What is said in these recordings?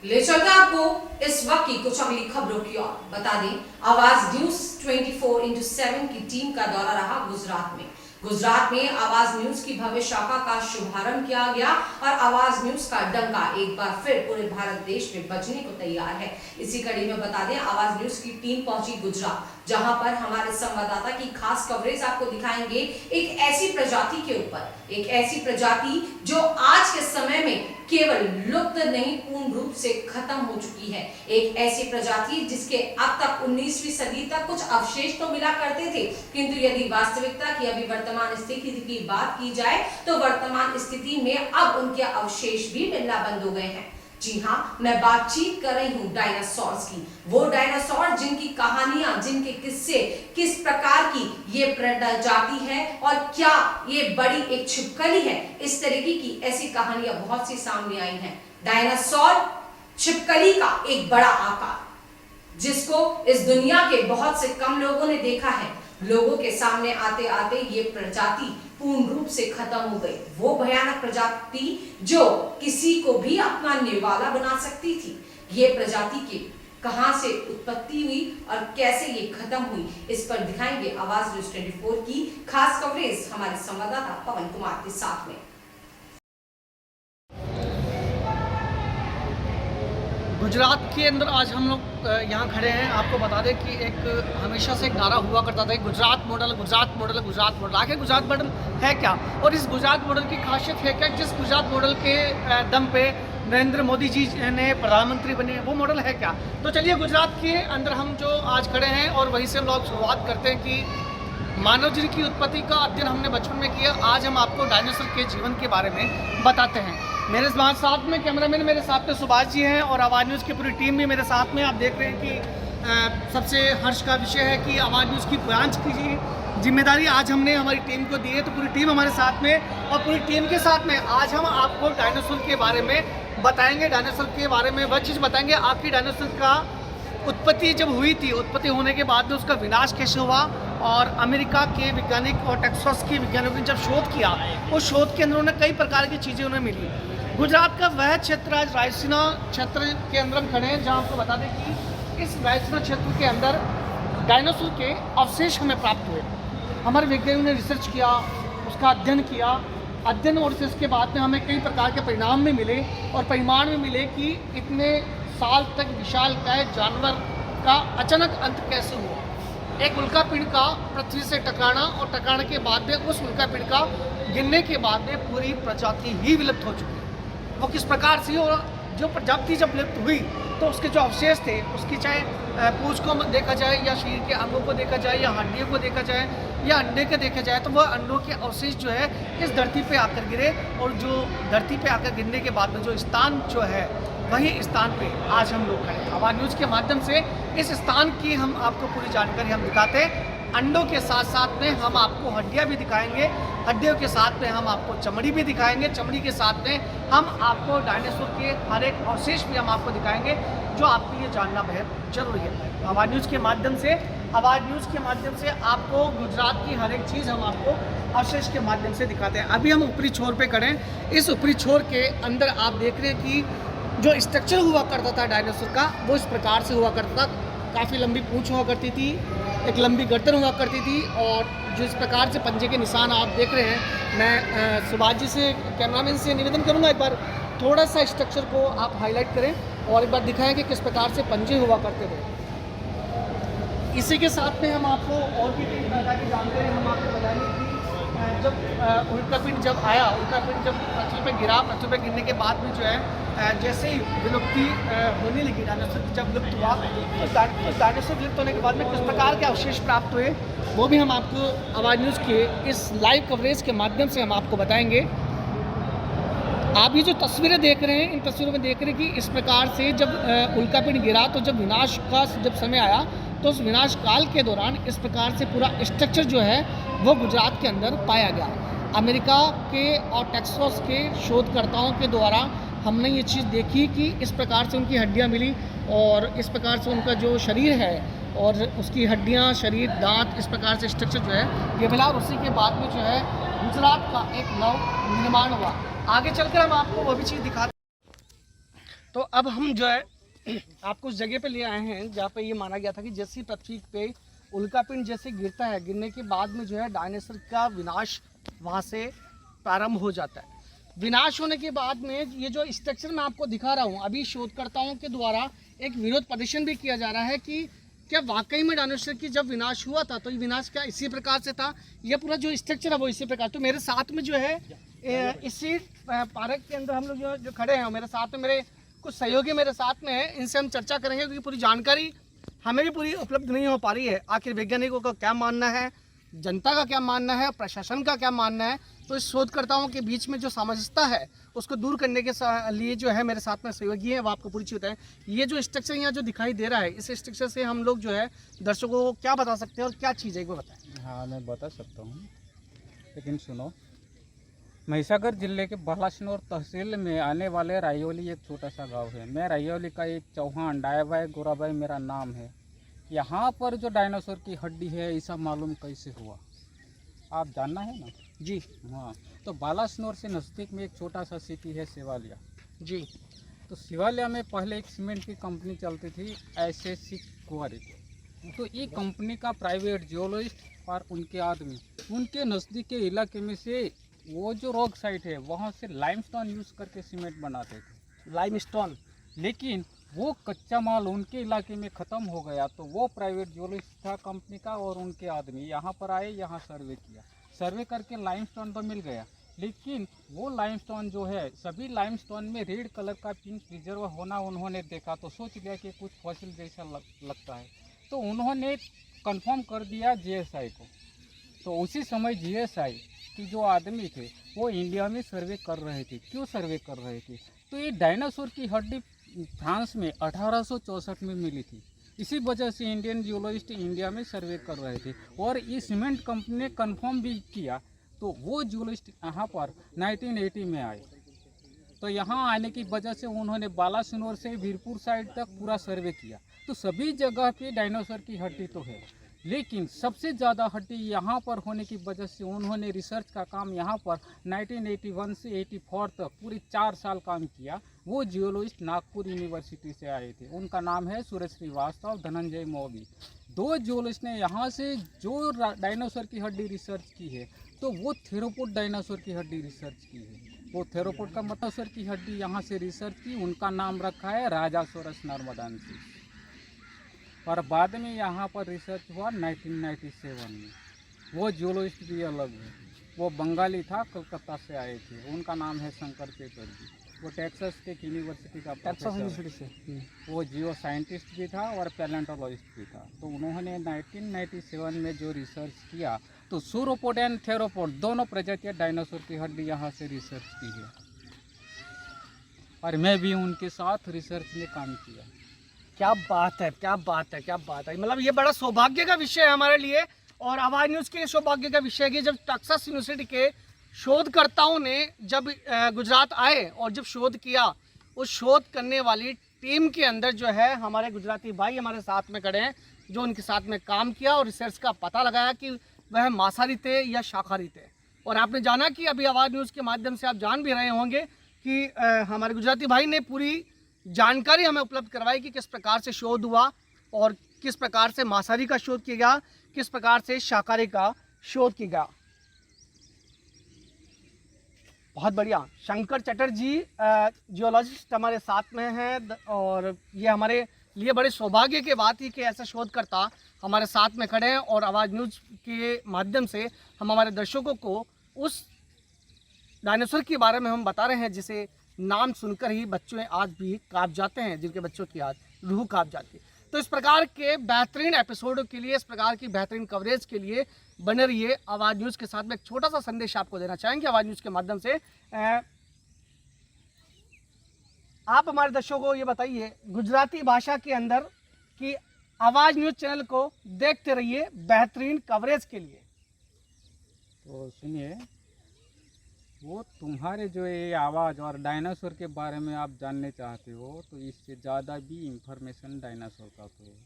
ले चलते आपको इस वक्त की कुछ अगली खबरों की ओर। बता दें, आवाज न्यूज 24/7 की टीम का दौरा रहा गुजरात में। गुजरात में आवाज न्यूज की भव्य शाखा का शुभारंभ किया गया और आवाज न्यूज का डंका एक बार फिर पूरे भारत देश में बजने को तैयार है। इसी कड़ी में बता दें, आवाज न्यूज की टीम पहुंची गुजरात, जहां पर हमारे संवाददाता की खास कवरेज आपको दिखाएंगे एक ऐसी प्रजाति के ऊपर, एक ऐसी प्रजाति जो आज के समय में केवल लुप्त नहीं, पूर्ण रूप से खत्म हो चुकी है। एक ऐसी प्रजाति जिसके अब तक 19वीं सदी तक कुछ अवशेष तो मिला करते थे, किंतु यदि वास्तविकता की अभी वर्तमान स्थिति की बात की जाए तो वर्तमान स्थिति में अब उनके अवशेष भी मिलना बंद हो गए हैं। जी हाँ, मैं बातचीत कर रही हूँ डायनासोर्स की। वो डायनासोर जिनकी कहानियां, जिनके किस्से, किस प्रकार की ये प्रजाति है और क्या ये बड़ी एक छिपकली है, इस तरीके की ऐसी कहानियां बहुत सी सामने आई हैं। डायनासोर छिपकली का एक बड़ा आकार, जिसको इस दुनिया के बहुत से कम लोगों ने देखा है। लोगों के सामने आते आते ये प्रजाति पूर्ण रूप से खत्म हो गई। वो भयानक प्रजाति जो किसी को भी अपना निवाला बना सकती थी। ये प्रजाति की कहां से उत्पत्ति हुई और कैसे ये खत्म हुई, इस पर दिखाएंगे आवाज न्यूज 24 की खास कवरेज हमारे संवाददाता पवन कुमार के साथ में। गुजरात के अंदर आज हम लोग यहाँ खड़े हैं। आपको बता दें कि एक हमेशा से एक नारा हुआ करता था, Gujarat model, Gujarat model, Gujarat model. आखिर गुजरात मॉडल है क्या और इस गुजरात मॉडल की खासियत है क्या? जिस गुजरात मॉडल के दम पे नरेंद्र मोदी जी ने प्रधानमंत्री बने, वो मॉडल है क्या? तो चलिए गुजरात के अंदर हम जो आज खड़े हैं और वहीं से हम लोग शुरुआत करते हैं कि मानव जीवन की उत्पत्ति का अध्ययन हमने बचपन में किया। आज हम आपको डायनासोर के जीवन के बारे में बताते हैं। मेरे साथ में कैमरामैन मेरे साथ में सुभाष जी हैं और आवाज़ न्यूज़ की पूरी टीम भी मेरे साथ में। आप देख रहे हैं कि सबसे हर्ष का विषय है कि आवाज़ न्यूज़ की ब्रांच की जिम्मेदारी आज हमने हमारी टीम को दी है। तो पूरी टीम हमारे साथ में और पूरी टीम के साथ में आज हम आपको डायनासोर के बारे में बताएंगे। डायनासोर के बारे में वह चीज़ बताएंगे, आखिर डायनासोर का उत्पत्ति जब हुई थी, उत्पत्ति होने के बाद में उसका विनाश कैसे हुआ और अमेरिका के वैज्ञानिक और टेक्सास के वैज्ञानिकों ने जब शोध किया, उस शोध के अंदर उन्हें कई प्रकार की चीज़ें उन्हें मिली। गुजरात का वह क्षेत्र आज रायसीना क्षेत्र के अंदर हम खड़े हैं, जहाँ आपको बता दें कि इस रायसीना क्षेत्र के अंदर डायनासोर के अवशेष हमें प्राप्त हुए। हमारे वैज्ञानिकों ने रिसर्च किया, उसका अध्ययन किया। अध्ययन और रिसर्च के बाद में हमें कई प्रकार के परिणाम भी मिले और परिमाण भी मिले कि इतने साल तक विशालकाय जानवर का अचानक अंत कैसे हुआ। एक उल्कापिंड का पृथ्वी से टकराना और टकराने के बाद में उस उल्कापिंड का गिरने के बाद में पूरी प्रजाति ही विलुप्त हो चुकी है। वो किस प्रकार से और जो प्रजाति जब विलुप्त हुई तो उसके जो अवशेष थे, उसकी चाहे पूंछ को देखा जाए या शरीर के अंगों को देखा जाए या हड्डियों को देखा जाए या अंडे को देखा जाए, तो वह अंडों के अवशेष जो है इस धरती पे आकर गिरे और जो धरती पे आकर गिरने के बाद में जो स्थान जो है वही स्थान पे आज हम लोग खड़े हैं। आवाज़ न्यूज़ के माध्यम से इस स्थान की हम आपको पूरी जानकारी हम दिखाते हैं। अंडों के साथ साथ में हम आपको हड्डियाँ भी दिखाएंगे, हड्डियों के साथ में हम आपको चमड़ी भी दिखाएंगे, चमड़ी के साथ में हम आपको डायनासोर के हर एक अवशेष भी हम आपको दिखाएंगे, जो आपके लिए जानना बेहद जरूरी है। आवाज़ न्यूज़ के माध्यम से आपको गुजरात की हर एक चीज़ हम आपको अवशेष के माध्यम से दिखाते हैं। अभी हम ऊपरी छोर पे खड़े हैं। इस ऊपरी छोर के अंदर आप देख रहे हैं कि जो स्ट्रक्चर हुआ करता था डायनासोर का, वो इस प्रकार से हुआ करता था। काफ़ी लंबी पूँछ हुआ करती थी, एक लंबी गर्दन हुआ करती थी और जो इस प्रकार से पंजे के निशान आप देख रहे हैं। मैं सुभाष जी से, कैमरामैन से निवेदन करूंगा, एक बार थोड़ा सा स्ट्रक्चर को आप हाईलाइट करें और एक बार दिखाएं कि किस प्रकार से पंजे हुआ करते थे। इसी के साथ में हम आपको और भी कई प्रकार की जानकारी हम आपको बताएंगे कि जब उल्कापिंड जब आया, उल्कापिंड जब पृथ्वी पे गिरा, पृथ्वी पे गिरने के बाद में जो है जैसे ही विलुप्ति होने लगी, डायनासोर जब विलुप्त हुआ तो डायनासोर विलुप्त होने के बाद में किस प्रकार के अवशेष प्राप्त हुए, वो भी हम आपको आवाज़ न्यूज़ के इस लाइव कवरेज के माध्यम से हम आपको बताएंगे। आप ये जो तस्वीरें देख रहे हैं, इन तस्वीरों में देख रहे हैं कि इस प्रकार से जब उल्कापिंड गिरा तो जब विनाश का जब समय आया तो उस विनाश काल के दौरान इस प्रकार से पूरा स्ट्रक्चर जो है वो गुजरात के अंदर पाया गया। अमेरिका के और टेक्सास के शोधकर्ताओं के द्वारा हमने ये चीज़ देखी कि इस प्रकार से उनकी हड्डियाँ मिली और इस प्रकार से उनका जो शरीर है और उसकी हड्डियाँ, शरीर, दांत, इस प्रकार से स्ट्रक्चर जो है ये मिला और उसी के बाद में जो है गुजरात का एक नव निर्माण हुआ। आगे चलकर हम आपको वो भी चीज़ दिखाते तो अब हम जो है आपको उस जगह पे ले आए हैं जहाँ पे ये माना गया था कि जैसे पृथ्वी पे उल्कापिंड जैसे गिरता है, गिरने के बाद में जो है डायनासोर का विनाश वहाँ से प्रारंभ हो जाता है। विनाश होने के बाद में ये जो स्ट्रक्चर मैं आपको दिखा रहा हूँ, अभी शोधकर्ताओं के द्वारा एक विरोध प्रदर्शन भी किया जा रहा है कि क्या वाकई में डायनासोर की जब विनाश हुआ था तो ये विनाश क्या इसी प्रकार से था, यह पूरा जो स्ट्रक्चर है वो इसी प्रकार। तो मेरे साथ में जो है इसी पार्क के अंदर हम लोग जो खड़े हैं, मेरे साथ में मेरे कुछ सहयोगी मेरे साथ में है, इनसे हम चर्चा करेंगे क्योंकि पूरी जानकारी हमें भी पूरी उपलब्ध नहीं हो पा रही है। आखिर वैज्ञानिकों का क्या मानना है, जनता का क्या मानना है, प्रशासन का क्या मानना है, तो इस शोधकर्ताओं के बीच में जो सामंजस्यता है उसको दूर करने के लिए जो है मेरे साथ में सहयोगी है, वो आपको पूरी चीज़ बताएं। ये जो स्ट्रक्चर यहाँ जो दिखाई दे रहा है, इस स्ट्रक्चर से हम लोग जो है दर्शकों को क्या बता सकते हैं और क्या चीज़ है वो बताएं। हाँ, मैं बता सकता हूँ, लेकिन सुनो। महिसागर जिले के बलासनौर तहसील में आने वाले रायोली एक छोटा सा गांव है। मैं रायोली का एक चौहान डायाबाई गोराबाई मेरा नाम है। यहाँ पर जो डायनासोर की हड्डी है ऐसा मालूम कैसे हुआ, आप जानना है ना? जी हाँ, तो बालासनौर से नज़दीक में एक छोटा सा सिटी है सिवालिया। जी। तो सिवालिया में पहले एक सीमेंट की कंपनी चलती थी, SSC क्वारी। तो ये कंपनी का प्राइवेट जियोलॉजिस्ट और उनके आदमी उनके नज़दीक के इलाके में से वो जो रॉक साइट है वहाँ से लाइमस्टोन यूज़ करके सीमेंट बनाते थे। लाइमस्टोन। लेकिन वो कच्चा माल उनके इलाके में ख़त्म हो गया, तो वो प्राइवेट जियोलॉजिस्ट था कंपनी का और उनके आदमी यहाँ पर आए, यहाँ सर्वे किया। सर्वे करके लाइमस्टोन तो मिल गया, लेकिन वो लाइमस्टोन जो है, सभी लाइमस्टोन में रेड कलर का पिंक रिजर्व होना उन्होंने देखा, तो सोच लिया कि कुछ फॉसिल जैसा लगता है। तो उन्होंने कंफर्म कर दिया GSI को। तो उसी समय GSI कि जो आदमी थे वो इंडिया में सर्वे कर रहे थे। क्यों सर्वे कर रहे थे? तो ये डायनासोर की हड्डी फ्रांस में 1864 में मिली थी। इसी वजह से इंडियन जियोलॉजिस्ट इंडिया में सर्वे कर रहे थे और ये सीमेंट कंपनी ने कंफर्म भी किया। तो वो जियोलॉजिस्ट यहाँ पर 1980 में आए। तो यहाँ आने की वजह से उन्होंने बालासिनोर से वीरपुर साइड तक पूरा सर्वे किया। तो सभी जगह पे डायनासोर की हड्डी तो है, लेकिन सबसे ज़्यादा हड्डी यहाँ पर होने की वजह से उन्होंने रिसर्च का काम यहाँ पर 1981 से 84 तक पूरे 4 साल काम किया। वो जियोलॉजिस्ट नागपुर यूनिवर्सिटी से आए थे, उनका नाम है सूरज श्रीवास्तव, धनंजय मौवी। 2 जियोलॉजिस्ट ने यहाँ से जो डायनासोर की हड्डी रिसर्च की है, तो वो थेरोपोड डायनासोर की हड्डी रिसर्च की है। वो थेरोपोड का डायनासोर की हड्डी यहाँ से रिसर्च की, उनका नाम रखा है राजासोरस नर्मदांसिस। और बाद में यहाँ पर रिसर्च हुआ 1997 में। वो जियोलॉजिस्ट भी अलग है, वो बंगाली था, कलकत्ता से आए थे, उनका नाम है शंकर चैटर्जी। वो टेक्सास के यूनिवर्सिटी का प्रोफेसर से, वो जियो साइंटिस्ट भी था और पैलेंटोलॉजिस्ट भी था। तो उन्होंने 1997 में जो रिसर्च किया, तो सूरोपोड एंड थेरोपोड दोनों प्रजातियाँ डायनासोर की हड्डी यहाँ से रिसर्च की है और मैं भी उनके साथ रिसर्च में काम किया। क्या बात है, क्या बात है, क्या बात है। मतलब ये बड़ा सौभाग्य का विषय है हमारे लिए और आवाज़ न्यूज़ के लिए सौभाग्य का विषय है कि जब टेक्सास यूनिवर्सिटी के शोधकर्ताओं ने जब गुजरात आए और जब शोध किया, उस शोध करने वाली टीम के अंदर जो है हमारे गुजराती भाई हमारे साथ में खड़े हैं, जो उनके साथ में काम किया और रिसर्च का पता लगाया कि वह मांसाहारी थे या शाकाहारी थे। और आपने जाना कि अभी आवाज़ न्यूज़ के माध्यम से आप जान भी रहे होंगे कि हमारे गुजराती भाई ने पूरी जानकारी हमें उपलब्ध करवाई कि किस प्रकार से शोध हुआ और किस प्रकार से मांसाहारी का शोध किया गया, किस प्रकार से शाकाहारी का शोध किया गया। बहुत बढ़िया। शंकर चटर्जी जियोलॉजिस्ट हमारे साथ में हैं और ये हमारे लिए बड़े सौभाग्य की बात है कि ऐसा शोधकर्ता हमारे साथ में खड़े हैं और आवाज़ न्यूज़ के माध्यम से हम हमारे दर्शकों को उस डायनासोर के बारे में हम बता रहे हैं जिसे नाम सुनकर ही बच्चों आज भी काँप जाते हैं, जिनके बच्चों की आज रूह काँप जाती है। तो इस प्रकार के बेहतरीन एपिसोडों के लिए, इस प्रकार की बेहतरीन कवरेज के लिए बने रहिए आवाज़ न्यूज़ के साथ में। एक छोटा सा संदेश आपको देना चाहेंगे आवाज़ न्यूज़ के माध्यम से। आप हमारे दर्शकों को ये बताइए गुजराती भाषा के अंदर कि आवाज़ न्यूज़ चैनल को देखते रहिए बेहतरीन कवरेज के लिए। तो सुनिए, वो तुम्हारे जो ये आवाज़ और डायनासोर के बारे में आप जानने चाहते हो, तो इससे ज़्यादा भी इंफॉर्मेशन डायनासोर का तो है।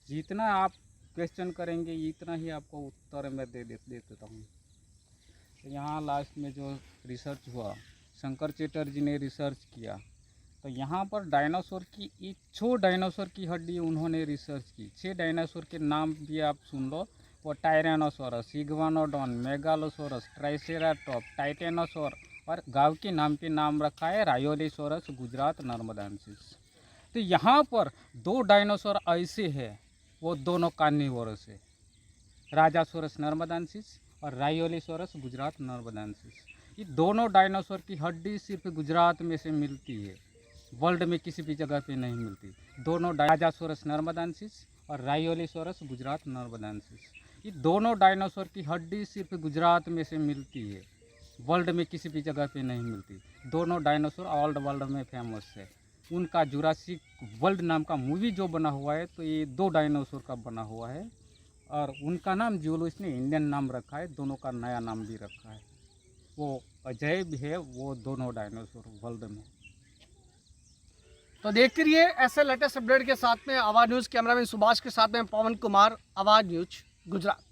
जितना आप क्वेश्चन करेंगे इतना ही आपको उत्तर मैं दे देता हूँ। तो यहाँ लास्ट में जो रिसर्च हुआ, शंकर चैटर्जी ने रिसर्च किया तो यहाँ पर डायनासोर की 6 डायनासोर की हड्डी उन्होंने रिसर्च की। 6 डायनासोर के नाम भी आप सुन लो, वो टायरेनोसोरस, इग्वानोडोन, मेगालोसोरस, ट्राइसेराटॉप, टाइटेनोसोर और गांव के नाम पे नाम रखा है रायोलिसोरस, गुजरात, नर्मदांसिस। तो यहाँ पर 2 डायनासोर ऐसे हैं, वो दोनों कार्निवोरस है, राजासोरस नर्मदांसिस और रायोलिसोरस, गुजरात, नर्मदांसिस। ये दोनों डायनासोर की हड्डी सिर्फ गुजरात में से मिलती है, वर्ल्ड में किसी भी जगह पे नहीं मिलती। दोनों राजासोरस नर्मदांसिस और रायोलिसोरस, गुजरात, नर्मदांसिस। ये दोनों डायनासोर की हड्डी सिर्फ गुजरात में से मिलती है, वर्ल्ड में किसी भी जगह पे नहीं मिलती। दोनों डायनासोर ऑल वर्ल्ड में फेमस है। उनका जुरासिक वर्ल्ड नाम का मूवी जो बना हुआ है, तो ये 2 डायनासोर का बना हुआ है और उनका नाम जियोलॉजिस्ट ने इंडियन नाम रखा है, दोनों का नया नाम भी रखा है। वो अजैब है वो दोनों डायनासोर वर्ल्ड में। तो देखते रहिए ऐसे लेटेस्ट अपडेट के साथ में आवाज़ न्यूज़। कैमरामैन सुभाष के साथ में पवन कुमार, आवाज़ न्यूज़, गुजरात।